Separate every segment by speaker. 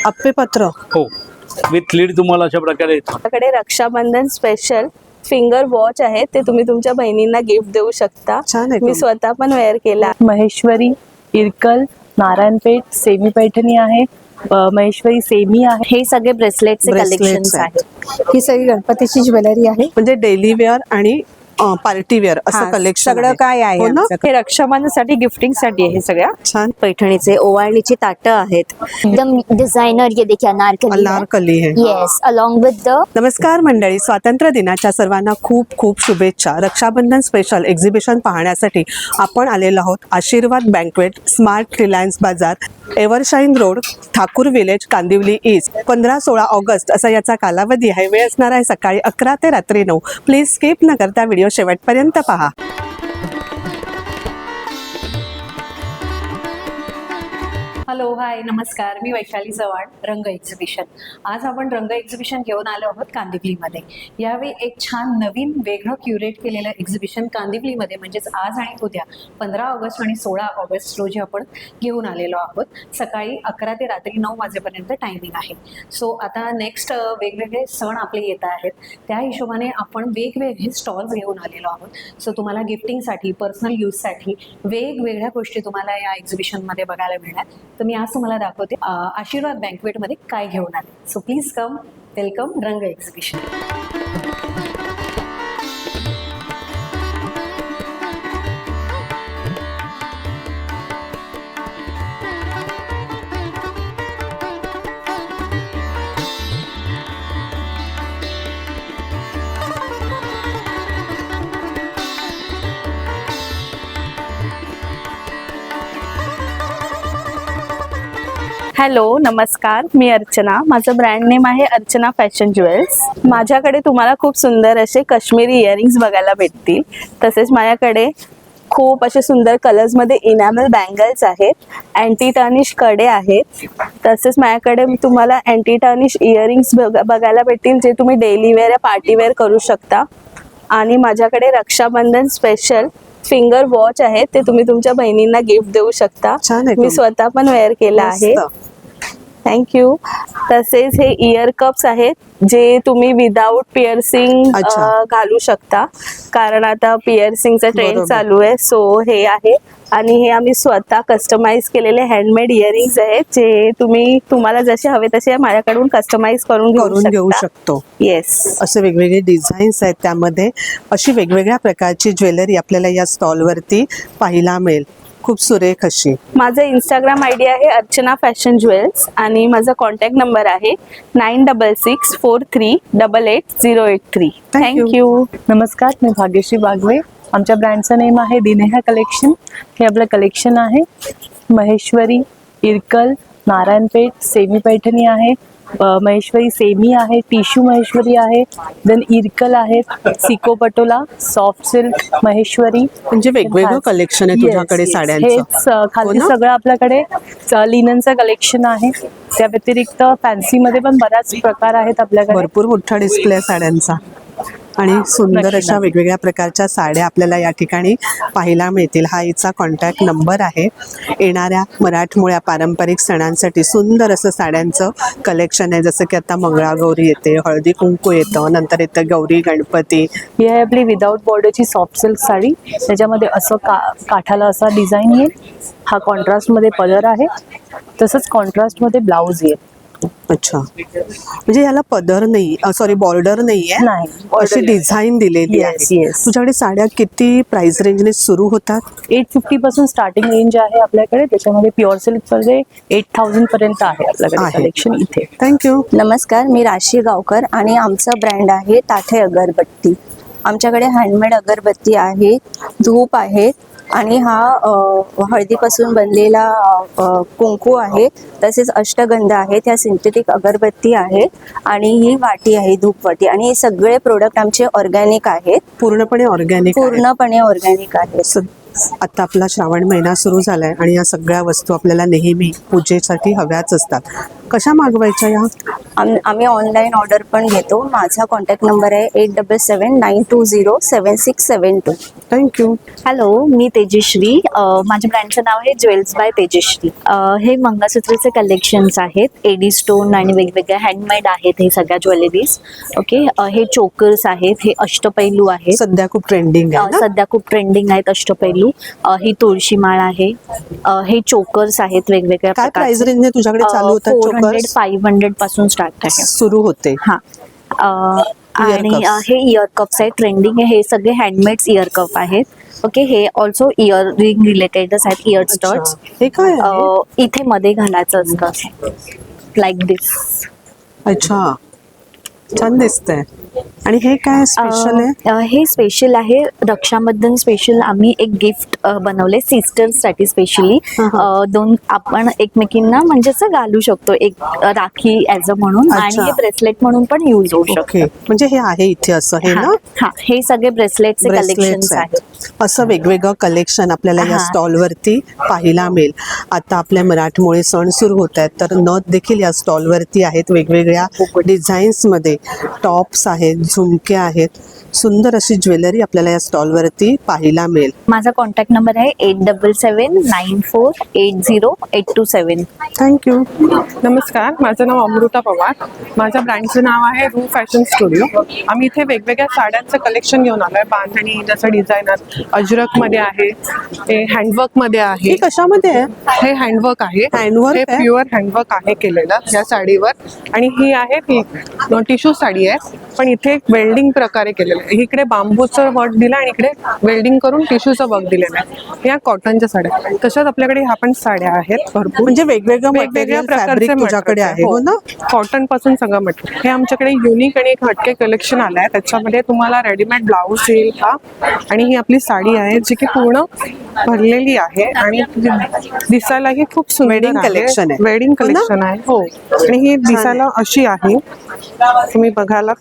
Speaker 1: अप्पेपत्र
Speaker 2: हो, with lead तुम्हाला अशा प्रकारे येतं.
Speaker 3: आपल्याकडे रक्षाबंधन स्पेशल फिंगर वॉच आहे, ते तुम्ही तुमच्या बहिणींना गिफ्ट देऊ शकता.
Speaker 1: छान आहे.
Speaker 3: मी स्वतः पण वेअर केला.
Speaker 4: महेश्वरी, इरकल, नारायणपेठ, सेमी पैठणी आहे, महेश्वरी सेमी आहे.
Speaker 5: हे सगळे ब्रेसलेटचे
Speaker 1: Bracelets
Speaker 5: कलेक्शन्स
Speaker 1: आहेत.
Speaker 5: आहेत.
Speaker 6: ही सगळी गणपतीची ज्वेलरी आहे.
Speaker 1: म्हणजे डेली वेअर आणि पार्टी वेअर असं कलेक्शन
Speaker 6: सगळं काय आहे
Speaker 1: हो ना?
Speaker 6: आमच्याकडे.
Speaker 5: हे रक्षाबंधनसाठी गिफ्टिंगसाठी आहे सगळ्या
Speaker 1: छान.
Speaker 5: पैठणीचे ओवाळणीची ताटं आहेत.
Speaker 7: एकदम डिजाइनर, ये देखिए अनारकली है।
Speaker 1: अनारकली है.
Speaker 7: यस, अलोंग विद द
Speaker 1: नमस्कार मंडळी, स्वातंत्र्य दिनाच्या सर्वांना खूप खूप शुभेच्छा. रक्षाबंधन स्पेशल एक्झिबिशन पाहण्यासाठी आपण आलेलो आहोत आशीर्वाद बँकवेट, स्मार्ट रिलायन्स बाजार, Evershine road, Thakur village, Kandivali east. 15-16 August असा याचा कालावधी आहे. वेळ असणार आहे सकाळी 11 ते रात्री 9. प्लीज स्किप न करता व्हिडिओ शेवटपर्यंत पहा.
Speaker 8: हॅलो, हाय, नमस्कार. मी वैशाली चव्हाण, रंग एक्झिबिशन. आज आपण रंग एक्झिबिशन घेऊन आलो आहोत कांदिवलीमध्ये. यावेळी एक छान नवीन वेगळं क्युरेट केलेलं एक्झिबिशन कांदिवलीमध्ये, म्हणजेच आज आणि उद्या 15 ऑगस्ट आणि 16 ऑगस्ट रोजी आपण घेऊन आलेलो आहोत. सकाळी 11 ते रात्री 9 वाजेपर्यंत टायमिंग आहे. सो आता नेक्स्ट वेगवेगळे सण आपले येत आहेत, त्या हिशोबाने आपण वेगवेगळे स्टॉल्स घेऊन आलेलो आहोत. सो तुम्हाला गिफ्टिंगसाठी, पर्सनल यूजसाठी वेगवेगळ्या गोष्टी तुम्हाला या एक्झिबिशनमध्ये बघायला मिळणार. तर मी आज तुम्हाला दाखवते आशीर्वाद बँकवेटमध्ये काय घेऊन आले. सो प्लीज कम, वेलकम रंग एक्झिबिशन.
Speaker 3: हॅलो, नमस्कार. मी अर्चना. माझं ब्रँड नेम आहे अर्चना फॅशन ज्वेल्स. माझ्याकडे तुम्हाला खूप सुंदर असे काश्मीरी इयरिंग्स बघायला भेटतील. तसेच माझ्याकडे खूप असे सुंदर कलर्समध्ये इनॅमल बँगल्स आहेत. अँटी टर्निश कडे आहेत. तसेच माझ्याकडे तुम्हाला अँटी टर्निश इयरिंग्स बघायला भेटतील, जे तुम्ही डेली वेअर या पार्टी वेअर करू शकता. आणि माझ्याकडे रक्षाबंधन स्पेशल फिंगर वॉच आहे, ते तुम्ही तुमच्या बहिणींना गिफ्ट देऊ शकता.
Speaker 1: छान आहे.
Speaker 3: मी स्वतः पण वेअर केला आहे. थँक्यू. तसेच हे इयर कप्स आहेत, जे तुम्ही विदाऊट पिअर्सिंग घालू शकता, कारण आता पिअर्सिंगचा ट्रेंड चालू आहे. सो हे आहे. आणि हे आम्ही स्वतः कस्टमाइज केलेले हँडमेड इयरिंग्स आहेत, जे तुम्हाला जसे हवे तसे माझ्याकडून कस्टमाइज करून घेऊ
Speaker 1: शकतो.
Speaker 3: येस,
Speaker 1: असे वेगवेगळे डिझाईन्स आहेत. त्यामध्ये अशी वेगवेगळ्या प्रकारची ज्वेलरी आपल्याला या स्टॉलवरती पाहायला मिळेल. खूप सुरेख अशी.
Speaker 3: माझं इंस्टाग्राम आयडी आहे अर्चना फॅशन ज्वेल्स, आणि माझा कॉन्टॅक्ट नंबर आहे 9664388083. थँक्यू.
Speaker 4: नमस्कार, मी भाग्यश्री बागवे. आमच्या ब्रँडचं नेम आहे दिनेहा कलेक्शन. हे आपलं कलेक्शन आहे. महेश्वरी, इरकल, नारायणपेठ, सेमी पैठणी आहे, महेश्वरी सेमी आहे, टिश्यू महेश्वरी आहे, देन इरकल आहेत, सिको पटोला, सॉफ्ट सिल्क महेश्वरी.
Speaker 1: म्हणजे वेगवेगळं कलेक्शन आहे तुझ्याकडे साड्यांचं.
Speaker 4: हेच खाली सगळं आपल्याकडे लिननचं कलेक्शन आहे. त्या व्यतिरिक्त फॅन्सीमध्ये पण बऱ्याच प्रकार आहेत आपल्याकडे.
Speaker 1: भरपूर मोठा डिस्प्ले आहे साड्यांचा आणि सुंदर अशा वेगवेगळ्या प्रकारच्या साड्या आपल्याला या ठिकाणी पाहायला मिळतील. हा हिचा कॉन्टॅक्ट नंबर आहे. येणाऱ्या मराठमोळ्या पारंपरिक सणांसाठी सुंदर असं साड्यांचं कलेक्शन आहे. जसं की आता मंगळागौरी येते, हळदी कुंकू येतं, नंतर येतं गौरी गणपती.
Speaker 4: ही आहे आपली विदाऊट बॉर्डरची सॉफ्ट सिल्क साडी. त्याच्यामध्ये असं काठाला असा डिझाईन येईल. हा कॉन्ट्रास्टमध्ये पदर आहे, तसंच कॉन्ट्रास्टमध्ये ब्लाऊज येईल.
Speaker 1: अच्छा, म्हणजे याला पदर नाही, सॉरी बॉर्डर नाहीये, अशी डिझाईन दिलेली आहे. तुझ्याकडे साड्या किती प्राइस रेंजने सुरू होतात?
Speaker 4: 850 पासून स्टार्टिंग रेंज आहे आपल्याकडे. त्याच्यामध्ये प्युअर सिल्क मध्ये 8000 पर्यंत आहे आपल्याकडे कलेक्शन इथे.
Speaker 1: थँक्यू.
Speaker 5: नमस्कार, मी राशी गावकर आणि आमचा ब्रँड आहे ताठे अगरबत्ती. आमच्याकडे हँडमेड अगरबत्ती आहे, धूप आहेत, आणि हा हळदीपासून बनलेला कुंकू आहे. तसेच अष्टगंध आहेत, ह्या सिंथेटिक अगरबत्ती आहेत, आणि ही वाटी आहे, धूप वाटी. आणि हे सगळे प्रोडक्ट आमचे ऑर्गॅनिक आहेत.
Speaker 1: पूर्णपणे ऑर्गॅनिक
Speaker 5: आहेत.
Speaker 1: आता आपला श्रावण महिना सुरू झालाय आणि या सगळ्या वस्तू आपल्याला नेहमी पूजेसाठी हव्याच असतात. कशा मागवायच्या या?
Speaker 5: आम्ही ऑनलाईन ऑर्डर पण घेतो. माझा कॉन्टॅक्ट नंबर आहे 8779207672.
Speaker 1: थँक्यू.
Speaker 3: हॅलो, मी तेजश्री. माझ्या ब्रँडचं नाव आहे ज्वेल्स बाय तेजश्री. हे मंगळसूत्राचे कलेक्शन्स आहेत. एडी स्टोन आणि वेगवेगळ्या हँडमेड आहेत हे सगळ्या ज्वेलरीज. ओके, हे चोकर्स आहेत, हे अष्टपैलू आहेत.
Speaker 1: सध्या खूप ट्रेंडिंग आहे ना?
Speaker 3: सध्या खूप ट्रेंडिंग आहेत अष्टपैलू. ही तुळशी माळ आहे. हे चोकर्स आहेत वेगवेगळ्या
Speaker 1: काय प्राइस
Speaker 3: प्रकारचे.
Speaker 1: रेंजने तुझ्याकडे चालू होतात
Speaker 3: 400
Speaker 1: चोकर्स?
Speaker 3: 500 पासून स्टार्ट आहे.
Speaker 1: सुरू होते.
Speaker 3: हा. आणि
Speaker 1: cups.
Speaker 3: हे इयर कप्स आहेत, ट्रेंडिंग आहे. हे सगळे हँडमेड इयर कप आहेत. ओके, हे ऑल्सो इयर रिंग रिलेटेडच आहेत, इयर स्टड्स.
Speaker 1: हे काय आहे?
Speaker 3: इथे मध्ये घालायचं असतं, लाईक दिस.
Speaker 1: अच्छा, छान दिसतंय. आणि हे काय स्पेशल आहे?
Speaker 3: हे स्पेशल आहे रक्षाबंधन स्पेशल. आम्ही एक गिफ्ट बनवले सिस्टर्स साठी स्पेशली. दोन आपण एकमेकींना म्हणजे असं घालू शकतो, एक राखी ॲज अ म्हणून, आणि
Speaker 1: अच्छा.
Speaker 3: हे ब्रेसलेट म्हणून पण यूज होऊ शकतो.
Speaker 1: ओके, म्हणजे हे आहे इथे असं हे ना?
Speaker 3: हा, हे सगळे ब्रेसलेटचे
Speaker 1: Bracelets
Speaker 3: कलेक्शन्स आहेत.
Speaker 1: असं वेगवेगळं कलेक्शन आपल्याला या
Speaker 3: हा.
Speaker 1: स्टॉलवरती पाहायला मिळेल. आता आपल्या मराठमोळे सण सुरू होत आहेत, तर नथ देखील या स्टॉलवरती आहेत. वेगवेगळ्या डिझाईन्समध्ये टॉप्स आहेत, झुमके आहेत. सुंदर अशी ज्वेलरी आपल्याला या स्टॉलवरती पाहायला मिळेल.
Speaker 3: माझा कॉन्टॅक्ट नंबर आहे 8779480827.
Speaker 1: थँक्यू.
Speaker 9: नमस्कार, माझं नाव अमृता पवार. माझ्या ब्रँडचं नाव आहे रू फॅशन स्टुडिओ. आम्ही इथे वेगवेगळ्या साड्यांचं कलेक्शन घेऊन आलो आहे. बांधणी जसं डिझायनर अजरकमध्ये आहे, हे हँडवर्कमध्ये आहे.
Speaker 1: हे कशामध्ये आहे?
Speaker 9: हे हँडवर्क आहे,
Speaker 1: Handwork
Speaker 9: हे
Speaker 1: आहे?
Speaker 9: प्युअर हँडवर्क आहे केलेलं या साडीवर. आणि ही आहे टिश्यू साडी आहे, पण इथे वेल्डिंग प्रकारे केलेलं आहे. इकडे बांबूचं वर्क दिलं आणि इकडे वेल्डिंग करून टिश्यूचं वर्क दिलेलं आहे. या कॉटनच्या साड्या. तशाच आपल्याकडे ह्या पण साड्या आहेत भरपूर.
Speaker 1: म्हणजे वेगवेगळ्या
Speaker 9: वेगवेगळ्या
Speaker 1: फॅब्रिक तुझ्याकडे आहे हो ना?
Speaker 9: कॉटन पासून सगळं मटेरियल. हे आमच्याकडे युनिक आणि एक हटके कलेक्शन आलं आहे. त्याच्यामध्ये तुम्हाला रेडीमेड ब्लाऊज येईल हा, आणि ही आपली साडी आहे जी की पूर्ण भरलेली आहे आणि दिसायलाही खूप सुंदर
Speaker 1: Wedding collection आहे.
Speaker 9: वेडिंग
Speaker 1: हो ना?
Speaker 9: कलेक्शन आहे. हो, आणि ही दिसायला अशी आहे, तुम्ही बघायला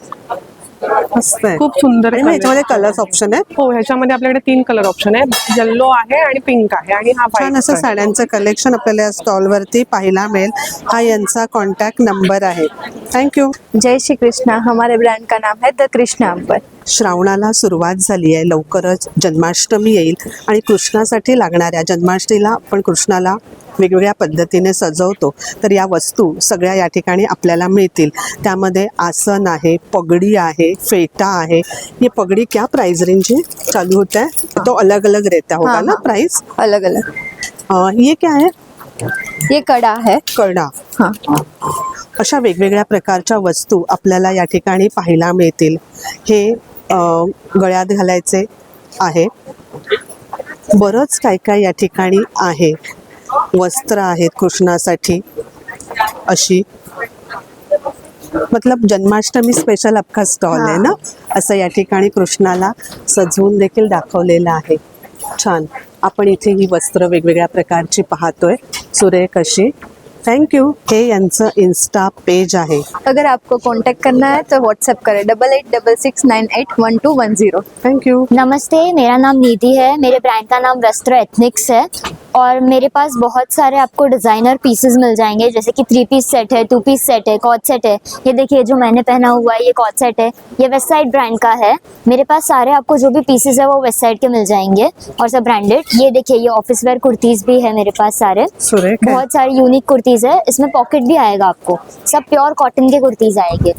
Speaker 1: मस्त आहे.
Speaker 9: खूप सुंदर
Speaker 1: आणि
Speaker 9: color
Speaker 1: ह्याच्यामध्ये
Speaker 9: आहे.
Speaker 1: कलर्स ऑप्शन आहे.
Speaker 9: हो, ह्याच्यामध्ये आपल्याकडे 3 कलर ऑप्शन आहे. येल्लो आहे आणि पिंक आहे आणि हा
Speaker 1: छान
Speaker 9: व्हाईट
Speaker 1: असं
Speaker 9: आहे.
Speaker 1: साड्यांचं कलेक्शन आपल्याला या स्टॉलवरती पाहायला मिळेल. हा यांचा कॉन्टॅक्ट नंबर आहे. थँक्यू.
Speaker 6: जय श्री कृष्णा. हमारे ब्रांड का नाम है द कृष्णा अंबर.
Speaker 1: श्रावणाला सुरुवात झाली आहे. लवकरच जन्माष्टमी येईल आणि कृष्णासाठी लागणाऱ्या जन्माष्टमीला आपण कृष्णाला वेगवेगळ्या पद्धतीने सजवतो, तर या वस्तू सगळ्या या ठिकाणी आपल्याला मिळतील. त्यामध्ये आसन आहे, पगडी आहे, फेटा आहे. ये पगड़ी क्या प्राइस रेंज है चालू होता है? तो अलग अलग रहता होगा ना प्राइस?
Speaker 6: अलग अलग.
Speaker 1: ये क्या है?
Speaker 6: ये कड़ा है.
Speaker 1: करडा.
Speaker 6: हाँ.
Speaker 1: अशा वेगवेगळ्या प्रकारच्या वस्तू आपल्याला या ठिकाणी पाहायला मिळतील. हे गळ्यात घालायचे आहे. बरंच काय काय या ठिकाणी आहे. वस्त्र आहेत कृष्णासाठी अशी. मतलब जन्माष्टमी स्पेशल आपका स्टॉल आहे ना? असं या ठिकाणी कृष्णाला सजवून देखील दाखवलेलं आहे. छान. आपण इथे ही वस्त्र वेगवेगळ्या प्रकारची पाहतोय, सुरेख अशी. थँक्यू. हे यांचं इन्स्टा पेज आहे.
Speaker 6: अगर आपको कांटेक्ट करना है तो व्हाट्सएप करें 8866981210.
Speaker 1: थँक्यू.
Speaker 7: नमस्ते, मेरा नाम निधि है। मेरे ब्रांड का नाम वस्त्र एथनिक्स है और मेरे पास बहुत सारे आपको डिज़ाइनर पीसेस मिल जाएंगे, जैसे कि 3 पीस सेट है, 2 पीस सेट है, कॉट सेट है। ये देखिए जो मैंने पहना हुआ है ये कॉट सेट है, ये वेस्ट साइड ब्रांड का है। मेरे पास सारे आपको जो भी पीसेस है वो वेस्ट साइड के मिल जाएंगे और सब ब्रांडेड। ये देखिए ये ऑफिस वेयर कुर्तीज़ भी है मेरे पास सारे,
Speaker 1: सुरेख है.
Speaker 7: बहुत सारी यूनिक कुर्तीज़ है। इसमें पॉकेट भी आएगा आपको, सब प्योर कॉटन के कुर्तीज़ आएंगे।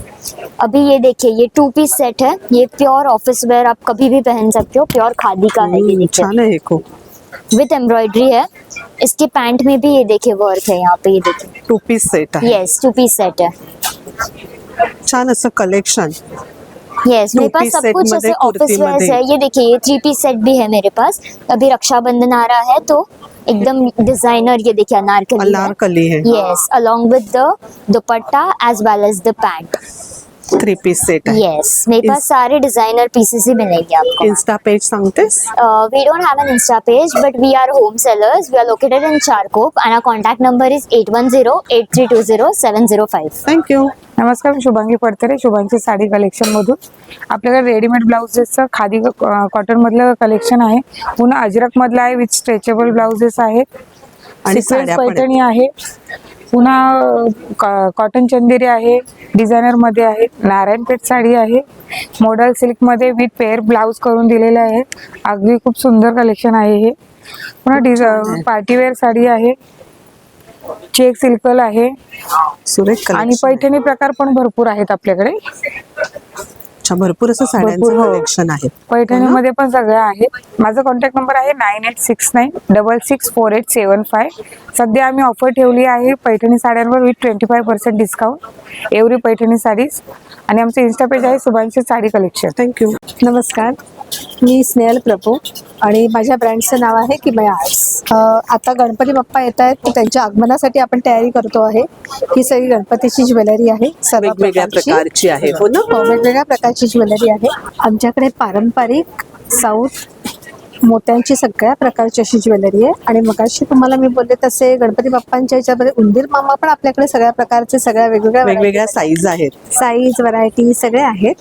Speaker 7: अभी ये देखिए ये 2 पीस सेट है, ये प्योर ऑफिस वेयर आप कभी भी पहन सकते हो, प्योर खादी का है। ये देखिए
Speaker 1: छान आहे खूप.
Speaker 7: विथ एम्ब्रॉयडरी है। इसके पैंट में भी ये देखिए वर्क है, यहाँ पे ये देखिए
Speaker 1: 2 पीस सेट आहे.
Speaker 7: यस 2 पीस सेट है।
Speaker 1: छान असं कलेक्शन.
Speaker 7: यस मेरे
Speaker 1: 2
Speaker 7: पास
Speaker 1: piece
Speaker 7: सब
Speaker 1: set
Speaker 7: कुछ
Speaker 1: मध्ये,
Speaker 7: ऐसे ऑफिस
Speaker 1: कुर्ती
Speaker 7: वेयर
Speaker 1: मध्ये.
Speaker 7: है। ये देखिए ये 3 पीस सेट भी है मेरे पास। अभी रक्षाबंधन आ रहा है तो एकदम डिजाइनर, ये देखिए अनारकली है।
Speaker 1: अनारकली है.
Speaker 7: Yes along with the dupatta as well as the pant.
Speaker 1: 3 piece set आहे.
Speaker 7: यस मेरे पास सारे डिजाइनर पीसेस ही मिलेंगे आपको।
Speaker 1: इन्स्टा पेज सांगतेस?
Speaker 7: We don't have an Insta page, but we are home sellers. We are located in Charkop and our contact number is 8108320705.
Speaker 1: Thank you.
Speaker 10: नमस्कार, मी Shubhangi पडतरे, Shubhangi sari collection मधून. आपल्याकडे रेडीमेड ब्लाउजेसचं खादी कॉटन मधलं कलेक्शन आहे, पुन्हा अजरक मधलं आहे विथ स्ट्रेचेबल ब्लाउजेस आहेत,
Speaker 1: आणि
Speaker 10: सिक्वेन्स
Speaker 1: साड्या पण आहेत.
Speaker 10: पैठणी आहे, पुन्हा कॉटन चंदेरी आहे, डिझायनर मध्ये आहे, नारायणपेठ साडी आहे, मॉडल सिल्क मध्ये विथ पेअर ब्लाउज करून दिलेले आहे. अगदी खूप सुंदर कलेक्शन आहे हे. पुन्हा पार्टीवेअर साडी आहे, चेक सिल्कल आहे
Speaker 1: सुरेख
Speaker 10: आणि पैठणी प्रकार पण भरपूर आहेत आपल्याकडे.
Speaker 1: अच्छा, भरपूर असं साड्यांचं
Speaker 10: भरपूर, हो.
Speaker 1: कलेक्शन आहे.
Speaker 10: पैठणीमध्ये पण सगळं आहे. माझा कॉन्टॅक्ट नंबर आहे 9869664875. सध्या आम्ही ऑफर ठेवली आहे पैठणी साड्यांवर with 25% discount every Paithani saris. आणि आमचं इन्स्टा पेज आहे शुभांशी साडी कलेक्शन.
Speaker 1: थँक्यू.
Speaker 6: नमस्कार, मी स्नेहल प्रभू आणि माझ्या ब्रँडचं नाव आहे किमया आर्ट्स. आता गणपती बाप्पा येत आहेत, तर त्यांच्या आगमनासाठी आपण तयारी करतो आहे. ही सगळी गणपतीची ज्वेलरी आहे, सर्व
Speaker 1: वेगवेगळ्या प्रकारची आहे, हो ना?
Speaker 6: वेगवेगळ्या प्रकारची ज्वेलरी आहे. आमच्याकडे पारंपरिक, साऊथ, मोत्यांची सगळ्या प्रकारची अशी ज्वेलरी आहे. आणि मगाशी तुम्हाला मी बोलले तसे गणपती बाप्पांच्या याच्यामध्ये उंदीर मामा पण आपल्याकडे सगळ्या प्रकारचे, सगळ्या
Speaker 1: वेगवेगळ्या साईज आहेत,
Speaker 6: साईज व्हरायटी सगळे आहेत.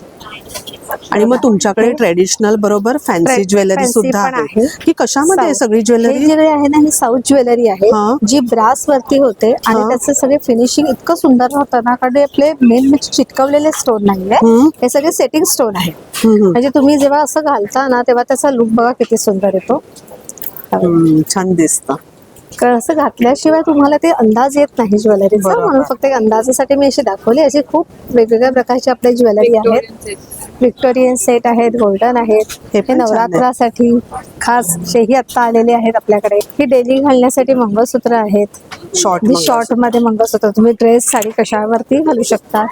Speaker 1: आणि मग तुमच्याकडे ट्रेडिशनल बरोबर फॅन्सी ज्वेलरी
Speaker 6: फॅन्सी
Speaker 1: सुद्धा
Speaker 6: पण
Speaker 1: आहे.
Speaker 6: आहे.
Speaker 1: ही कशामध्ये आहे सगळी
Speaker 6: ही
Speaker 1: ज्वेलरी?
Speaker 6: ज्वेलरी आहे ना, ही साऊथ ज्वेलरी आहे,
Speaker 1: हा.
Speaker 6: जी ब्रास वरती होते आणि
Speaker 1: हा.
Speaker 6: त्याचं सगळे फिनिशिंग इतकं सुंदर होतं ना, कारण आपले मेन म्हणजे चिटकवलेले स्टोन नाहीये, हे सगळे सेटिंग स्टोन आहे. म्हणजे तुम्ही जेव्हा असं घालता ना, तेव्हा त्याचा लुक बघा किती सुंदर येतो.
Speaker 1: छान दिसतं.
Speaker 6: कारण असं घातल्याशिवाय तुम्हाला ते अंदाज येत नाही ज्वेलरीचा,
Speaker 1: बरोबर.
Speaker 6: म्हणून फक्त एक अंदाजासाठी मी अशी दाखवली. अशी खूप वेगवेगळ्या प्रकारची आपल्या ज्वेलरी आहेत. व्हिक्टोरियन सेट आहेत, गोल्डन आहेत,
Speaker 1: हे
Speaker 6: हे
Speaker 1: पण छान आहे.
Speaker 6: नवरात्रासाठी खास हेही आता आलेले आहेत आपल्याकडे. ही डेली घालण्यासाठी मंगळसूत्र आहेत, शॉर्ट मध्ये मंगळसूत्र. तुम्ही ड्रेस, साडी कशावरती घालू शकता.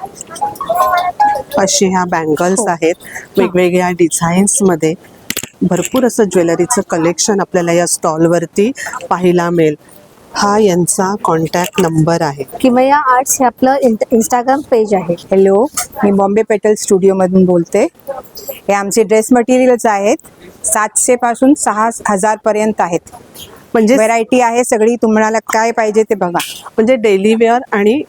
Speaker 1: अशी ह्या बँगल्स
Speaker 6: हो.
Speaker 1: आहेत वेगवेगळ्या डिझाईन्स मध्ये. भरपूर असं ज्वेलरीचं कलेक्शन आपल्याला या स्टॉल वरती पाहायला मिळेल. हा यांचा कॉन्टॅक्ट नंबर आहे.
Speaker 6: किमया आर्ट्स हे आपलं इंस्टाग्राम पेज आहे.
Speaker 11: हॅलो, मी बॉम्बे पेटल स्टुडिओमधून बोलते. हे आमचे ड्रेस मटेरियल्स आहेत, 700 पासून 6000 पर्यंत आहेत.
Speaker 1: म्हणजे
Speaker 11: व्हरायटी आहे सगळी, तुम्हाला काय पाहिजे ते बघा.
Speaker 1: म्हणजे डेली वेअर आणि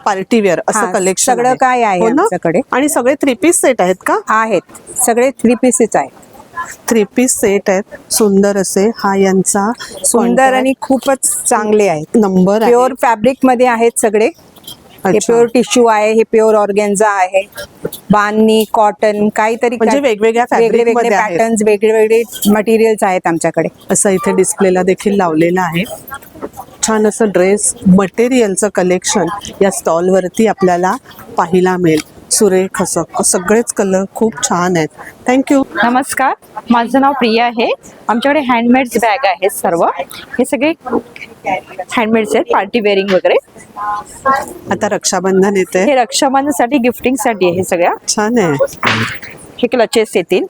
Speaker 1: पार्टी वेअर असं
Speaker 11: हा,
Speaker 1: कलेक्शन
Speaker 11: सगळं काय आहे आमच्याकडे.
Speaker 1: आणि सगळे 3 पीस सेट आहेत का?
Speaker 11: आहेत, सगळे 3 पीसेस आहेत.
Speaker 1: 3 पीस सेट आहेत, सुंदर असे. हा यांचा
Speaker 11: सुंदर आणि खूपच चांगले आहेत.
Speaker 1: नंबर
Speaker 11: प्युअर फॅब्रिक मध्ये आहेत सगळे. हे प्युअर टिश्यू आहे, हे प्युअर ऑर्गेन्झा आहे, बांधणी, कॉटन, काहीतरी
Speaker 1: म्हणजे वेगवेगळ्या
Speaker 11: वेगळे
Speaker 1: fabric मध्ये आहेत.
Speaker 11: पॅटर्न्स, वेगवेगळे मटेरियल्स आहेत आमच्याकडे.
Speaker 1: असं इथे डिस्प्लेला देखील लावलेलं आहे. छान असं ड्रेस मटेरियलचं कलेक्शन या स्टॉल वरती आपल्याला पाहायला मिळेल. सुरेख असं सगळेच कलर खूप छान आहेत. थँक्यू.
Speaker 12: नमस्कार, माझं नाव प्रिया आहे. आमच्याकडे हँडमेड्स बॅग आहेत सर्व. हे सगळे हँडमेड्स आहेत, पार्टी वेअरिंग वगैरे.
Speaker 1: आता रक्षाबंधन येते,
Speaker 12: हे रक्षाबंधनसाठी गिफ्टिंगसाठी आहे सगळ्या.
Speaker 1: छान आहे.
Speaker 12: हे क्लचेस येतील.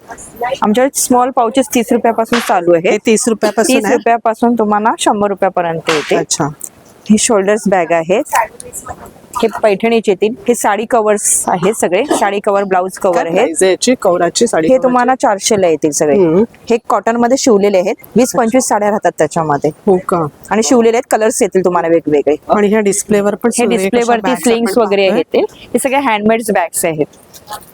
Speaker 12: आमच्याकडे स्मॉल पाउचेस 30 रुपयापासून चालू आहे.
Speaker 1: हे 30 रुपयापासून
Speaker 12: 30
Speaker 1: आहे?
Speaker 12: रुपयापासून तुम्हाला 100 रुपयापर्यंत येते.
Speaker 1: अच्छा.
Speaker 12: हे शोल्डर्स बॅग आहेत. हे पैठणीचे येतील. हे साडी कवर्स आहेत, सगळे साडी कवर, ब्लाउज कवर आहेत.
Speaker 1: प्राइस आहे याची कवराची साडी?
Speaker 12: हे तुम्हाला 400 ला येतील सगळे. हे कॉटन मध्ये शिवलेले आहेत. 20-25 साड्या राहतात त्याच्यामध्ये.
Speaker 1: हो का?
Speaker 12: आणि शिवलेले आहेत, कलर्स येतील तुम्हाला वेगवेगळे.
Speaker 1: आणि ह्या डिस्प्लेवर पण
Speaker 12: हे डिस्प्लेवरती स्लिंग्स वगैरे येतील. हे सगळे हँडमेड्स बॅग्स आहेत.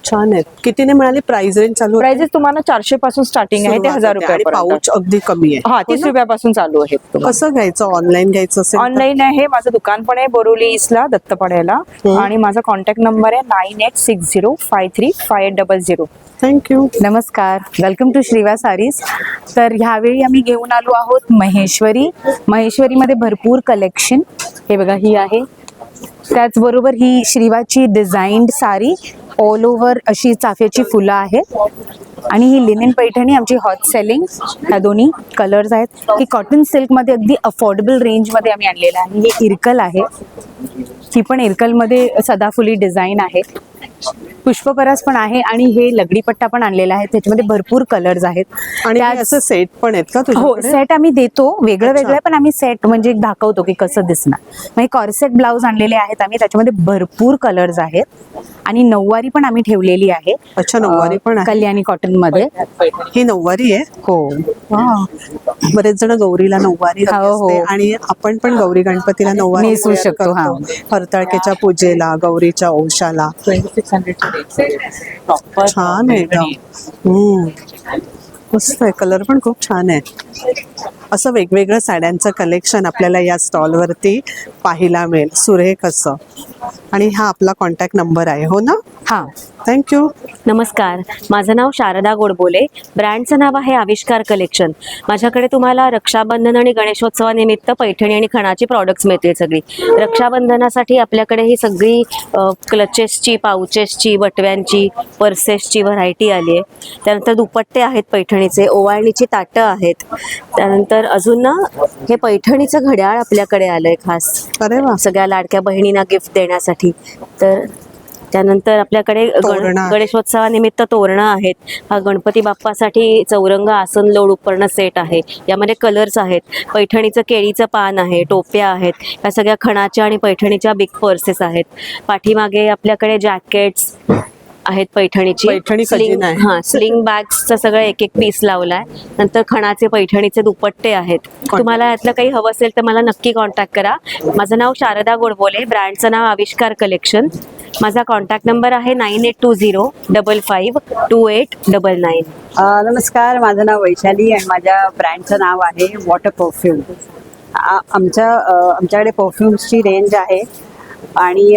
Speaker 1: छान आहेत. कितीने मिळाली? प्राइस रेंज चालू?
Speaker 12: प्राइजेस तुम्हाला 400 पासून स्टार्टिंग आहे ते 1000 रुपये.
Speaker 1: पाऊच अगदी कमी आहे.
Speaker 12: हा, 30 रुपयापासून चालू आहेत.
Speaker 1: कसं घ्यायचं? ऑनलाईन घ्यायचं असेल?
Speaker 12: ऑनलाईन आहे. माझं दुकान पण आहे बोरिवली ईस्टला, दत्तपाड्याला. आणि माझा कॉन्टॅक्ट नंबर आहे 9860535800.
Speaker 1: थँक्यू.
Speaker 4: नमस्कार, वेलकम टू श्रीवा सारीज. तर ह्यावेळी आम्ही घेऊन आलो आहोत महेश्वरीमध्ये भरपूर कलेक्शन. हे बघा, ही आहे. त्याचबरोबर ही श्रीवाची डिझाईन्ड साडी, ऑल ओव्हर अशी चाफ्याची फुलं आहेत. आणि ही लिनेन पैठणी आमची हॉट सेलिंग. ह्या दोन्ही कलर्स आहेत. ही कॉटन सिल्कमध्ये अगदी अफोर्डेबल रेंजमध्ये आम्ही आणलेलं आहे. हे इरकल आहे. ही पण इरकलमध्ये सदाफुली डिझाईन आहे. पुष्पपरास पण आहे. आणि हे लगडीपट्टा पण आणलेला आहे. त्याच्यामध्ये भरपूर कलर्स आहेत.
Speaker 1: आणि असं सेट पण आहेत का
Speaker 4: हो,
Speaker 1: तुझ्याकडे?
Speaker 4: सेट आम्ही देतो. वेगळं वेगळं पण आम्ही सेट म्हणजे दाखवतो की कसं दिसणार. मग हे कॉर्सेट ब्लाउज आणलेले आहेत आम्ही. त्याच्यामध्ये भरपूर कलर्स आहेत. आणि नऊवारी पण आम्ही ठेवलेली आहे.
Speaker 1: अच्छा, नऊवारी पण आहे.
Speaker 4: कल्याणी कॉटन मध्ये.
Speaker 1: ही नऊवारी आहे?
Speaker 4: हो.
Speaker 1: बरेच जण गौरीला नऊवारी घालत
Speaker 4: हो, हो.
Speaker 1: असते. आणि आपण पण गौरी गणपतीला नऊवारी
Speaker 4: नेसवू
Speaker 1: wear
Speaker 4: शकतो.
Speaker 1: करतो. हरताळकेच्या पूजेला, गौरीच्या औषाला.
Speaker 11: 2600
Speaker 1: छान आहे एकदम. मस्त आहे, कलर पण खूप छान आहे. असं वेगवेगळं साड्यांचं कलेक्शन आपल्याला या स्टॉलवरती पाहायला मिळेल, सुरेख असं. आणि हा आपला कॉन्टॅक्ट नंबर आहे, हो ना?
Speaker 13: हां,
Speaker 1: थँक्यू.
Speaker 13: नमस्कार. माझं नाव शारदा गोडबोले. ब्रँडचं नाव आहे आविष्कार कलेक्शन. माझ्याकडे तुम्हाला रक्षाबंधन आणि गणेशोत्सवानिमित्त पैठणी आणि खणाची प्रॉडक्ट्स मिळतील सगळी. रक्षाबंधनासाठी आपल्याकडे ही सगळी क्लचेसची, पाउचेसची, बटव्यांची, पर्सेसची व्हरायटी आली आहे. त्यानंतर दुपट्टे आहेत पैठणीचे, ओवाळणीची ताटं आहेत. त्यानंतर अजून ना हे पैठणीचं घड्याळ आपल्याकडे आलंय खास.
Speaker 1: अरे वा.
Speaker 13: सगळ्या लाडक्या बहिणींना गिफ्ट देण्यासाठी. तर त्यानंतर आपल्याकडे
Speaker 1: तोरणं आहेत.
Speaker 13: गणेशोत्सवानिमित्त तोरणं आहेत. हा गणपती बाप्पासाठी चौरंग आसन लोड उपकरण सेट आहे. यामध्ये कलर्स आहेत. पैठणीचं केळीचं पान आहे, टोप्या आहेत. या सगळ्या खणाच्या आणि पैठणीच्या बिग पर्सेस आहेत. पाठीमागे आपल्याकडे जॅकेट्स आहेत पैठणीची.
Speaker 1: पैठणी खजिना आहे.
Speaker 13: हां, स्लिंग बॅग्सचं सगळं एक एक पीस लावलाय. नंतर खणाचे पैठणीचे दुपट्टे आहेत. तुम्हाला यातलं काही हवं असेल तर मला नक्की कॉन्टॅक्ट करा. माझं नाव शारदा गोडबोले. ब्रँडचं नाव आविष्कार कलेक्शन. माझा कॉन्टॅक्ट नंबर आहे 9820552899.
Speaker 14: नमस्कार, माझं नाव वैशाली आणि माझ्या ब्रँडचं नाव आहे वॉटर परफ्यूम. आमच्याकडे परफ्युम्सची रेंज आहे आणि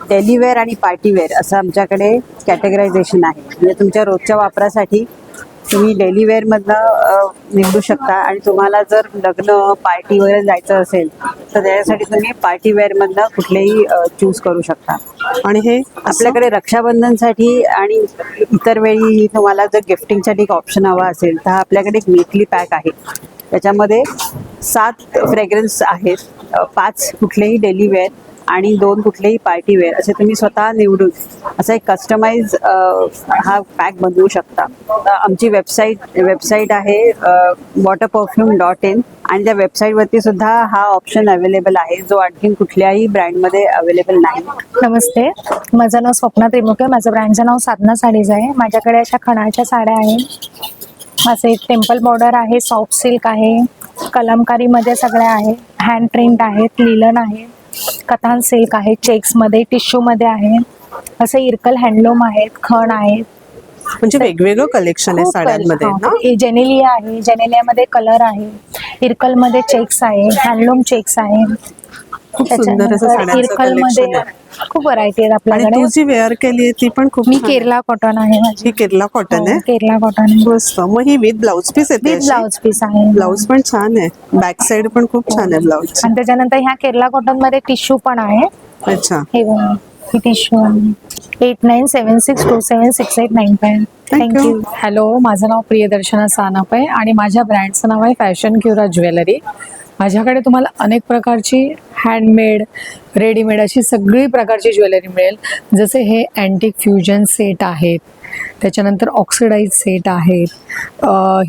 Speaker 14: डेलीवेअर आणि पार्टीवेअर असं आमच्याकडे कॅटेगरायझेशन आहे. म्हणजे तुमच्या रोजच्या वापरासाठी तुम्ही डेलीवेअरमधनं निवडू शकता आणि तुम्हाला जर लग्न पार्टी वगैरे जायचं असेल तर त्याच्यासाठी तुम्ही पार्टीवेअरमधनं कुठलेही चूज करू शकता.
Speaker 1: आणि हे
Speaker 14: आपल्याकडे रक्षाबंधनसाठी आणि इतर वेळी तुम्हाला जर गिफ्टिंगसाठी एक ऑप्शन हवा असेल तर हा आपल्याकडे एक वीकली पॅक आहे. त्याच्यामध्ये 7 फ्रेग्रन्स आहेत, 5 कुठलेही डेलीवेअर आणि 2 कुठलेही पार्टीवेअर असे तुम्ही स्वतः निवडून असा एक कस्टमाइज हा पॅक बनवू शकता. आमची वेबसाईट आहे waterperfume.in आणि त्या वेबसाईटवरती सुद्धा हा ऑप्शन अवेलेबल आहे जो आणखीन कुठल्याही ब्रँडमध्ये अवेलेबल नाही.
Speaker 6: नमस्ते, माझं नाव स्वप्ना त्रिमुखे. माझं ब्रँडचं नाव साधना साडीज आहे. माझ्याकडे अशा खणाच्या साड्या आहेत. असे टेम्पल बॉर्डर आहे, सॉफ्ट सिल्क आहे, कलमकारीमध्ये सगळ्या आहे, हँड प्रिंट आहेत, लिलन आहे, कथान सिल्क आहे, चेक्समध्ये, टिश्यूमध्ये आहे, असे इरकल हँडलूम आहेत, खण आहेत.
Speaker 1: म्हणजे वेगवेगळं कलेक्शन आहे साड्यांमध्ये ना?
Speaker 6: जेनेलिया आहे, जेनेलियामध्ये कलर आहे, इरकलमध्ये चेक्स आहे, हँडलूम चेक्स आहे.
Speaker 1: खूप सुंदर असं साड्यांचं
Speaker 6: इरकलमध्ये
Speaker 1: collection आहे.
Speaker 6: खूप व्हरायटी आहेत
Speaker 1: आणि
Speaker 6: आपल्याकडे.
Speaker 1: तू जी वेअर केली आहे ती पण खूप
Speaker 6: मी
Speaker 1: छान आहे.
Speaker 6: केरला कॉटन आहे माझी.
Speaker 1: ही केरला कॉटन आहे.
Speaker 6: केरला कॉटन आहे.
Speaker 1: मस्त. मग ही विथ ब्लाउज पीस येते
Speaker 6: विथ ब्लाउज पीस आहे.
Speaker 1: ब्लाउज पण छान आहे, बॅक साइड पण खूप छान आहे ब्लाउज.
Speaker 6: आणि त्याच्यानंतर ह्या केरला कॉटन मध्ये टिश्यू पण आहे.
Speaker 1: अच्छा.
Speaker 6: हे बघा, ही टिश्यू आहे. 8976276895. थँक्यू.
Speaker 15: हॅलो, माझं नाव प्रियदर्शना सानप आहे आणि माझ्या ब्रँडचं नाव आहे फॅशन क्युरा ज्वेलरी. माझ्याकडे तुम्हाला अनेक प्रकारची हँडमेड, रेडीमेड अशी सगळी प्रकारची ज्वेलरी मिळेल. जसे हे अँटिक फ्युजन सेट आहेत, त्याच्यानंतर ऑक्सिडाईज सेट आहेत,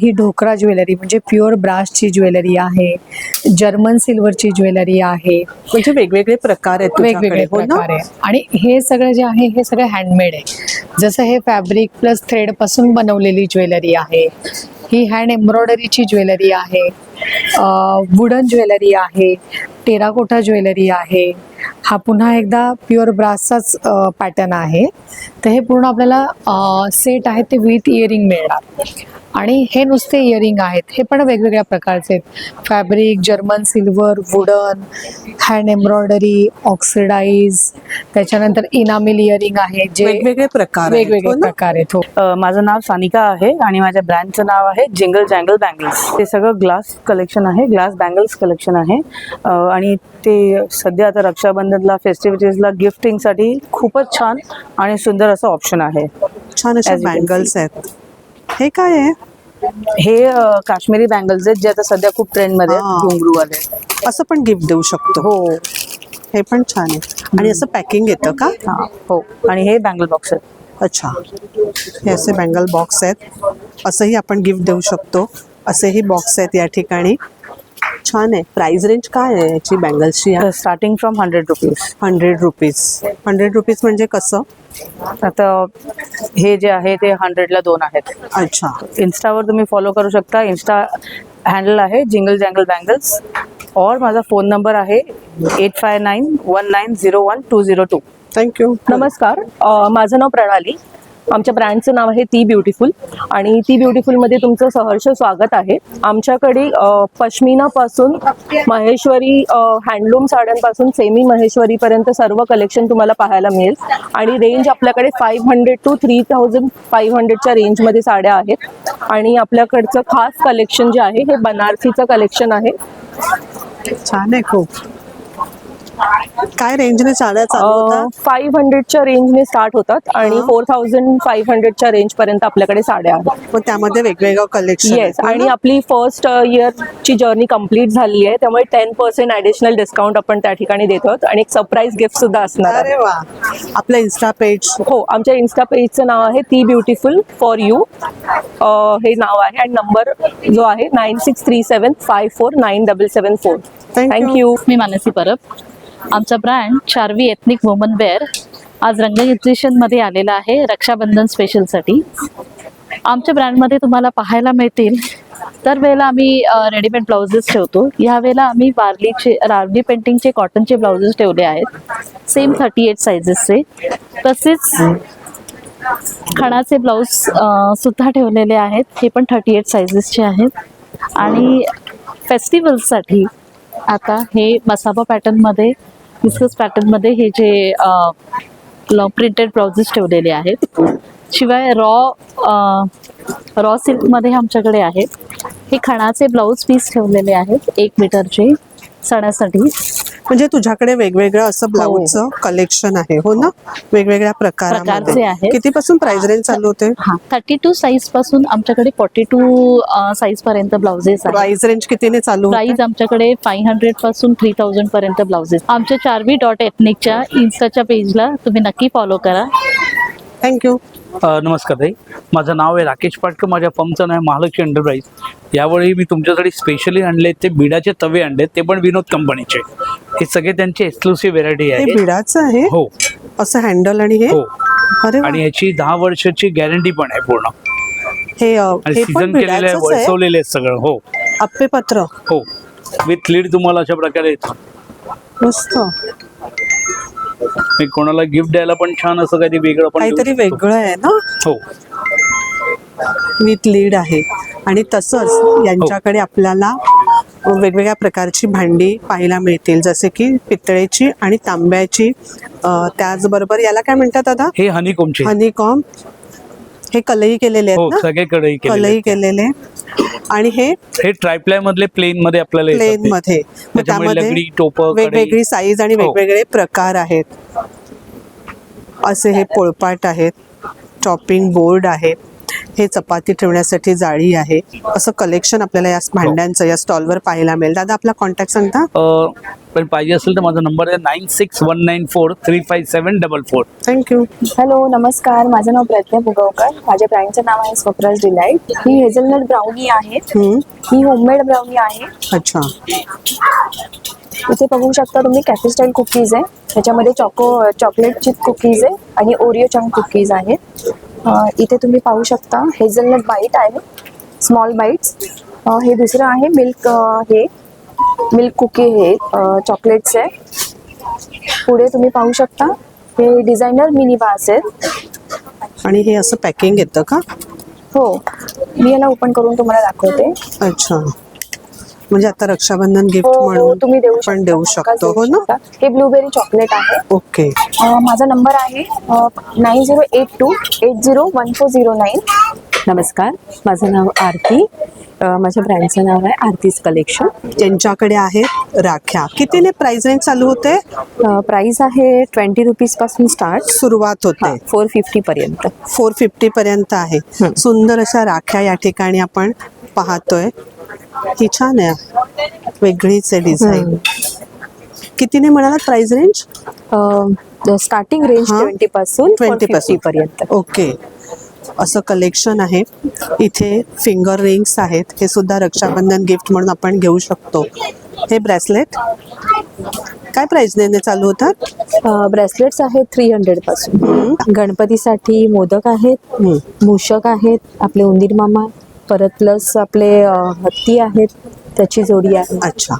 Speaker 15: ही ढोकरा ज्वेलरी म्हणजे प्युअर ब्रासची ज्वेलरी आहे, जर्मन सिल्वरची ज्वेलरी आहे.
Speaker 1: म्हणजे वेगवेगळे प्रकार आहेत
Speaker 15: वेगवेगळे प्रकार आहे. आणि हे सगळं जे आहे हे सगळं हँडमेड आहे. जसं हे फॅब्रिक प्लस थ्रेड पासून बनवलेली ज्वेलरी आहे. ही हँड एम्ब्रॉयडरीची ज्वेलरी आहे, वुडन ज्वेलरी आहे, टेराकोटा ज्वेलरी आहे. हा पुन्हा एकदा प्युअर ब्रासचाच पॅटर्न आहे. तर हे पूर्ण आपल्याला सेट आहे ते विथ इयरिंग मिळणार. आणि हे नुसते इयरिंग आहेत, हे पण वेगवेगळ्या प्रकारचे आहेत. Fabric, German silver, wooden, hand embroidery, oxidise, त्याच्यानंतर इनामिल इयरिंग आहे, जे
Speaker 1: वेगवेगळे प्रकार
Speaker 15: आहेत. हो.
Speaker 16: माझं नाव सानिका आहे आणि माझ्या ब्रँडचं नाव आहे जिंगल जँगल बँगल्स. ते सगळं ग्लास कलेक्शन आहे, ग्लास बँगल्स कलेक्शन आहे. आणि ते सध्या आता रक्षाबंधनला, फेस्टिव्हिटीजला गिफ्टिंगसाठी खूपच छान आणि सुंदर असं ऑप्शन आहे.
Speaker 1: छान अशा बँगल्स आहेत. हे काय आहे?
Speaker 16: हे काश्मीरी बँगल्स आहेत जे आता सध्या खूप ट्रेंडमध्ये घुंगरू आले.
Speaker 1: असं पण गिफ्ट देऊ शकतो.
Speaker 16: हो,
Speaker 1: हे पण छान आहे. आणि असं पॅकिंग येतं का?
Speaker 16: हो. आणि हे बँगल बॉक्स आहेत.
Speaker 1: अच्छा, हे असे बँगल बॉक्स आहेत. असंही आपण गिफ्ट देऊ शकतो. असेही बॉक्स आहेत या ठिकाणी. छान आहे. प्राइस रेंज काय आहे याची बँगल्सची?
Speaker 16: Starting from 100 rupees.
Speaker 1: 100 rupees. 100 rupees म्हणजे कसं?
Speaker 16: आता हे जे आहे ते 100ला 2 आहेत.
Speaker 1: अच्छा.
Speaker 16: इन्स्टावर तुम्ही फॉलो करू शकता. इन्स्टा हँडल आहे जिंगल जँगल बँगल्स. और माझा फोन नंबर आहे 8591901202.
Speaker 1: थँक्यू.
Speaker 4: नमस्कार, माझं नाव प्रणाली. आमच्या ब्रँडचं नाव आहे ती ब्युटिफुल आणि ती ब्युटिफुलमध्ये तुमचं सहर्ष स्वागत आहे. आमच्याकडे पश्मिनापासून महेश्वरी हँडलूम साड्यांपासून सेमी महेश्वरीपर्यंत सर्व कलेक्शन तुम्हाला पाहायला मिळेल आणि रेंज आपल्याकडे 500 to 3500च्या रेंजमध्ये साड्या आहेत आणि आपल्याकडचं खास कलेक्शन जे आहे हे बनारसीचं कलेक्शन आहे.
Speaker 1: छान आहे खूप. काय रेंजने साड्या चालू होतात?
Speaker 4: 500च्या रेंजने स्टार्ट होतात आणि 4500च्या रेंज पर्यंत आपल्याकडे साड्या आहेत.
Speaker 1: मग त्यामध्ये वेगवेगळं कलेक्शन.
Speaker 4: येस, आणि आपली फर्स्ट इयरची जर्नी कंप्लीट झाली आहे त्यामुळे 10% ॲडिशनल डिस्काउंट आपण त्या ठिकाणी देतो आणि एक सरप्राईज गिफ्ट सुद्धा असणार आहे.
Speaker 1: अरे वा. आपलं इन्स्टा पेज?
Speaker 4: हो, आमच्या इन्स्टा पेजचं नाव आहे ती ब्युटिफुल फॉर यू हे नाव आहे आणि नंबर जो आहे 9637549774. थँक्यू.
Speaker 3: मी मानसी परब. आमचा brand Charvi ethnic woman wear आज रंग एक्झिबिशनमध्ये आलेला आहे रक्षाबंधन स्पेशलसाठी. आमच्या ब्रँडमध्ये तुम्हाला पाहायला मिळतील दरवेळेला आम्ही रेडीमेड ब्लाउजेस ठेवतो. यावेळेला आम्ही वारली पेंटिंगचे कॉटनचे ब्लाउजेस ठेवले आहेत सेम 38 सायझेसचे. तसेच खणाचे ब्लाऊज सुद्धा ठेवलेले आहेत, हे पण 38 सायझेसचे आहेत. आणि फेस्टिवल्ससाठी आता हे मसाबा पॅटर्नमध्ये विस्कस पॅटर्नमध्ये हे जे प्रिंटेड ब्लाउजेस ठेवलेले आहेत. शिवाय रॉ सिल्कमध्ये आमच्याकडे आहेत हे खणाचे ब्लाऊज पीस ठेवलेले आहेत 1 मीटरचे सणासाठी.
Speaker 1: म्हणजे तुझ्याकडे वेगवेगळं असं ब्लाऊजचं कलेक्शन आहे हो ना, वेगवेगळ्या प्रकारामध्ये
Speaker 3: आहे.
Speaker 1: कितीपासून प्राइस रेंज चालू होते?
Speaker 3: 32 साईज पासून आमच्याकडे 42 साईज पर्यंत ब्लाउजेस आहेत.
Speaker 1: प्राइस रेंज कितीने चालू?
Speaker 3: प्राइस आमच्याकडे 500 पासून 3000 पर्यंत ब्लाउजेस. आमच्या charvi.ethnicच्या इन्स्टाच्या पेजला तुम्ही नक्की फॉलो करा.
Speaker 1: थँक्यू.
Speaker 2: नमस्कार ताई, माझं नाव आहे राकेश पाटकर. माझ्या फर्मचं नाव आहे महालक्ष्मी एंटरप्राइज. यावेळी मी तुमच्यासाठी स्पेशली आणले ते बिडाचे तवे आणले, ते पण विनोद कंपनीचे. हे सगळे त्यांचे एक्सक्लुसिव्ह व्हेरायटी आहे.
Speaker 1: बिडाचं आहे?
Speaker 2: हो.
Speaker 1: असं हँडल आणि हे?
Speaker 2: हो.
Speaker 1: अरे
Speaker 2: आणि याची 10 वर्षाची गॅरंटी पण आहे पूर्ण.
Speaker 1: हे
Speaker 2: सीझन केलेलं आहे, वळसवलेले आहे सगळं. हो.
Speaker 1: अप्पे पत्र?
Speaker 2: हो, विथ लीड तुम्हाला अशा प्रकारे येतं.
Speaker 1: मस्त.
Speaker 2: मी कोणाला गिफ्ट द्यायला पण छान असं काहीतरी वेगळं पण
Speaker 1: काहीतरी वेगळं आहे ना.
Speaker 2: हो,
Speaker 1: विथ लीड आहे. आणि तसंच यांच्याकडे आपल्याला वेगवेगळ्या प्रकारची भांडी पाहायला मिळतील, जसे की पितळेची आणि तांब्याची. त्याचबरोबर याला काय म्हणतात दादा?
Speaker 2: हे हनीकॉमचे.
Speaker 1: हनीकॉम. हे कलई केलेले आहेत ना?
Speaker 2: सगळे
Speaker 1: कलई केलेले. आणि हे
Speaker 2: ट्रायप्लाय मधले प्लेन मध्ये आपल्याला
Speaker 1: प्लेन मध्ये. मग त्यामध्ये वेगवेगळी साईज आणि वेगवेगळे प्रकार आहेत. असे हे पोळपाट आहेत, चॉपिंग बोर्ड आहे, हे चपाती ठेवण्यासाठी जाळी आहे. असं कलेक्शन आपल्याला या भांड्यांचं या स्टॉलवर पाहायला मिळेल. दादा आपला कॉन्टॅक्ट सांगता?
Speaker 2: पण पाहिजे असेल तर माझा नंबर आहे 9619435744.
Speaker 1: थँक्यू.
Speaker 5: हॅलो, नमस्कार. माझं नाव प्रज्ञा भुगवकर. माझ्या ब्रँडचं नाव आहे स्वप्राज डिलाईट. ही हेझलनट ब्राउनी आहे. ही होममेड ब्राउनी आहे.
Speaker 1: अच्छा.
Speaker 5: इथे बघू शकता तुम्ही कॅफे स्टाईल कुकीज आहे. त्याच्यामध्ये चॉकलेट चिप कुकीज आहे आणि ओरिओ चंक कुकीज आहेत. इथे तुम्ही पाहू शकता हेझलनट बाईट आहे, स्मॉल बाईट्स. हे दुसरं आहे मिल्क कुकी, हे चॉकलेट्स आहे. पुढे तुम्ही पाहू शकता हे डिझायनर मिनी बार्स आहेत.
Speaker 1: आणि हे असं पॅकिंग येतं का?
Speaker 5: हो, मी याला ओपन करून तुम्हाला दाखवते.
Speaker 1: अच्छा. म्हणजे आता रक्षाबंधन गिफ्ट म्हणून
Speaker 5: तुम्ही
Speaker 1: पण देऊ शकतो हो ना.
Speaker 5: हे ब्लूबेरी चॉकलेट आहे.
Speaker 1: ओके.
Speaker 5: माझा नंबर आहे 9082801409.
Speaker 13: नमस्कार, माझं नाव आरती. माझ्या ब्रँडचं नाव आहे आरतीज कलेक्शन.
Speaker 1: त्यांच्याकडे आहेत राख्या. कितीने प्राइस रेंज चालू होते?
Speaker 13: प्राइस आहे 20 रुपीज पासून
Speaker 1: सुरुवात होते.
Speaker 13: 450 पर्यंत.
Speaker 1: 450 पर्यंत आहे. सुंदर अशा राख्या या ठिकाणी आपण पाहतोय. ही छान आहे, वेगळीच आहे डिझाईन. कितीने म्हणाला प्राइस रेंज?
Speaker 13: स्टार्टिंग रेंज 20 पासून
Speaker 1: 20
Speaker 13: पर्यंत.
Speaker 1: ओके. असं कलेक्शन आहे. इथे फिंगर रिंग्स आहेत, हे सुद्धा रक्षाबंधन गिफ्ट म्हणून आपण घेऊ शकतो. हे ब्रेसलेट काय प्राइसने चालू होतात?
Speaker 13: ब्रेसलेट्स आहेत 300 पासून. गणपतीसाठी मोदक आहेत, मूषक आहेत, आपले उंदीर मामा, परत प्लस आपले हत्ती आहेत, त्याची जोडी आहे.
Speaker 1: अच्छा.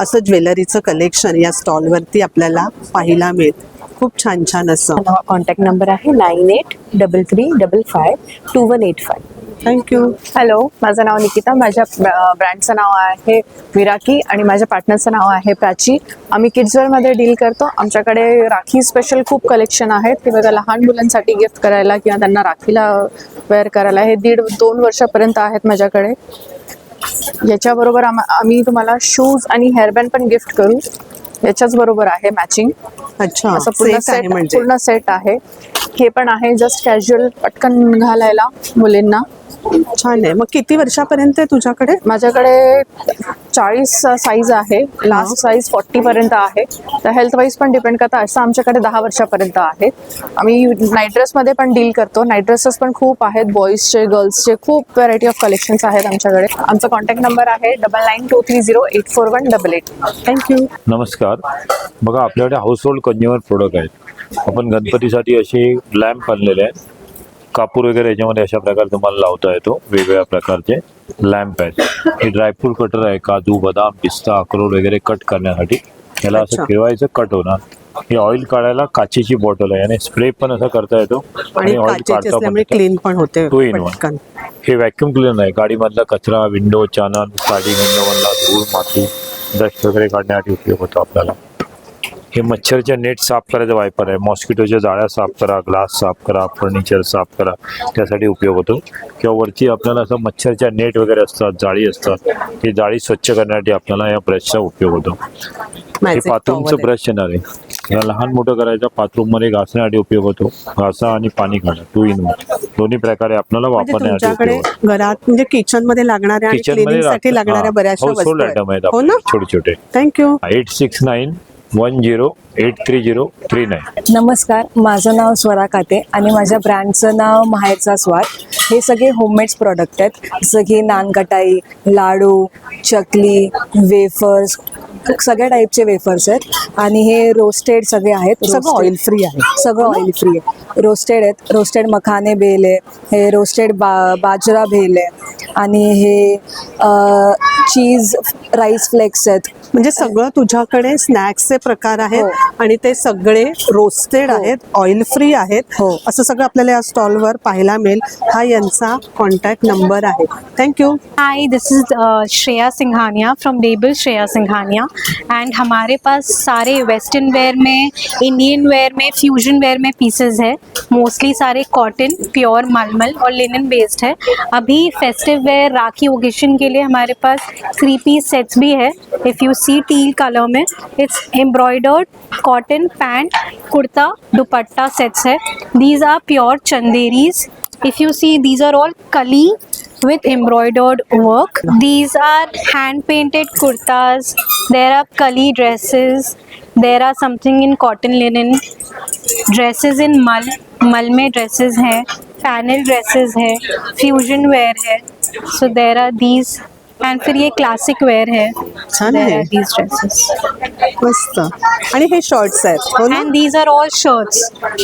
Speaker 1: असं ज्वेलरीचं कलेक्शन या स्टॉलवरती आपल्याला पाहायला मिळेल. खूप छान छान असं.
Speaker 12: कॉन्टॅक्ट नंबर आहे 9833552185.
Speaker 1: थँक्यू.
Speaker 4: हॅलो, माझं नाव निकिता. माझ्या ब्रँडचं नाव आहे विराकी आणि माझ्या पार्टनरचं नाव आहे प्राची. आम्ही किड्सवेअरमध्ये डील करतो. आमच्याकडे राखी स्पेशल खूप कलेक्शन आहेत. ते बघा, लहान मुलांसाठी गिफ्ट करायला किंवा त्यांना राखीला वेअर करायला हे 1.5-2 वर्षापर्यंत आहेत माझ्याकडे. याच्याबरोबर आम्ही तुम्हाला शूज आणि हेअरबँड पण गिफ्ट करू. याच्याच बरोबर आहे मॅचिंग.
Speaker 1: अच्छा,
Speaker 4: असं पूर्ण सेट आहे. हे पण आहे जस्ट कॅज्युअल पटकन घालायला मुलींना.
Speaker 1: छान आहे. मग किती वर्षापर्यंत आहे तुझ्याकडे?
Speaker 4: माझ्याकडे 40 साईज आहे. लास्ट साईज 40 पर्यंत आहे. तर हेल्थ वाईज पण डिपेंड करतं. असं आमच्याकडे 10 वर्षापर्यंत आहे. आम्ही नाईट ड्रेसमध्ये पण डील करतो. नाईट ड्रेसेस पण खूप आहेत, बॉईजचे, गर्ल्सचे खूप व्हरायटी ऑफ कलेक्शन्स आहेत आमच्याकडे. आमचा कॉन्टॅक्ट नंबर आहे 9923084188.
Speaker 1: थँक्यू.
Speaker 17: नमस्कार. बघा, आपल्याकडे हाऊस होल्ड कंझ्युमर प्रोडक्ट आहेत. आपण गणपतीसाठी असे लॅम्प आणलेले आहेत. कापूर वगैरे याच्यामध्ये अशा प्रकारे तुम्हाला लावता येतो. वेगवेगळ्या प्रकारचे लॅम्प आहेत. हे ड्रायफ्रूट कटर आहे. काजू, बदाम, पिस्ता, अक्रोड वगैरे कट करण्यासाठी. याला असं फिरवायचं, कट होणार. हे ऑइल काढायला काचेची बॉटल आहे आणि स्प्रे पण असा करता येतो
Speaker 1: आणि काचेची असल्यामुळे क्लीन पण होते.
Speaker 17: 2 in 1. हे व्हॅक्यूम क्लीनर आहे. गाडीमधला कचरा, विंडो, चॅनल, साडी, विंडोमधला धूळ, माती, डस्ट वगैरे काढण्यासाठी उपयोग होतो आपल्याला. हे मच्छरच्या नेट साफ करायचं वायपर आहे. मॉस्किटोच्या जाळ्या साफ करा, ग्लास साफ करा, फर्निचर साफ करा, त्यासाठी उपयोग होतो. किंवा वरती आपल्याला असं मच्छरच्या नेट वगैरे असतात, जाळी असतात, ते जाळी स्वच्छ करण्यासाठी आपल्याला या ब्रशचा उपयोग होतो. हे बाथरूमचं ब्रश येणार आहे. या लहान मोठं करायचं, बाथरूम मध्ये घासण्यासाठी उपयोग होतो. घासा आणि पाणी काढा, 2 in 1. दोन्ही प्रकारे आपल्याला वापरण्यासाठी उपयोग होतो.
Speaker 1: घरात म्हणजे किचन मध्ये लागणाऱ्या आणि क्लिनिंग साठी लागणाऱ्या बऱ्याचशा वस्तू
Speaker 17: आयटम आहेत
Speaker 1: हो ना,
Speaker 17: छोटे छोटे.
Speaker 1: थँक्यू.
Speaker 17: 8691083039.
Speaker 4: नमस्कार, माझं नाव स्वरा काते आणि माझ्या ब्रँडचं नाव माहेरचा स्वाद. हे सगळे होममेड्स प्रॉडक्ट आहेत. जसं की नानकटाई, लाडू, चकली, वेफर्स, सगळ्या टाईपचे वेफर्स आहेत. आणि हे रोस्टेड सगळे आहेत.
Speaker 1: सगळं ऑइल फ्री आहे.
Speaker 4: सगळं ऑइल फ्री आहे. रोस्टेड आहेत. रोस्टेड मखाने बेल आहे. हे रोस्टेड बाजरा बेल आहे. आणि हे चीज राईस फ्लेक्स आहेत.
Speaker 1: म्हणजे सगळं तुझ्याकडे स्नॅक्सचे प्रकार आहेत आणि ते सगळे रोस्टेड आहेत, ऑइल फ्री आहेत. असं सगळं आपल्याला या स्टॉलवर पाहायला मिळेल. हा यांचा कॉन्टॅक्ट नंबर आहे. Thank you.
Speaker 18: Hi, this is Shreya Singhania from label Shreya Singhania and हमारे पास सारे वेस्टर्न वेयर में, इंडियन वेयर में, फ्यूजन वेयर में पीसेस है. मोस्टली सारे कॉटन, प्योर मलमल और लिनन बेस्ड है. अभी फेस्टिव वेयर, राखी ओकेजन के लिए हमारे पास 3 पीस सेट्स भी है. If you see teal colour में, it's embroidered cotton pant, kurta, dupatta sets है. These R pure Chanderis. If you see, these are all kali with embroidered work. These are hand painted kurtas. There are kali dresses. There are something in cotton linen. Dresses in mal में dresses हैं. Panel dresses है. Fusion wear है. So there are these. And फिर ये classic wear है. There are these dresses.
Speaker 1: मस्त. आणि हे शॉर्ट्स आहेत.
Speaker 18: And these are all shirts.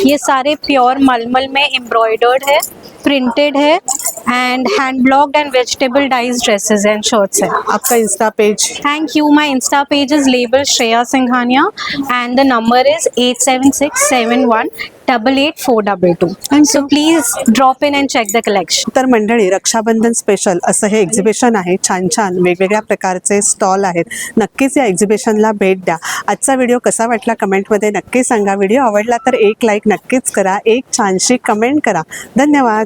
Speaker 18: ये सारे प्योर मलमल में एम्ब्रॉयडर्ड है, प्रिंटेड है and hand blocked and vegetable dyes dresses and shirts है.
Speaker 1: आपका insta page?
Speaker 18: Thank you. My insta page is label Shreya Singhania and the number is 8767188422. So please drop in and check the collection.
Speaker 1: तर मंडळी, Rakshabandhan special असं हे exhibition आहे. छान छान वेगवेगळ्या प्रकारचे स्टॉल आहेत. नक्कीच या एक्झिबिशनला भेट द्या. आजचा व्हिडिओ कसा वाटला कमेंटमध्ये नक्की सांगा. व्हिडिओ आवडला तर एक लाईक नक्कीच करा, एक छानशी कमेंट करा. धन्यवाद.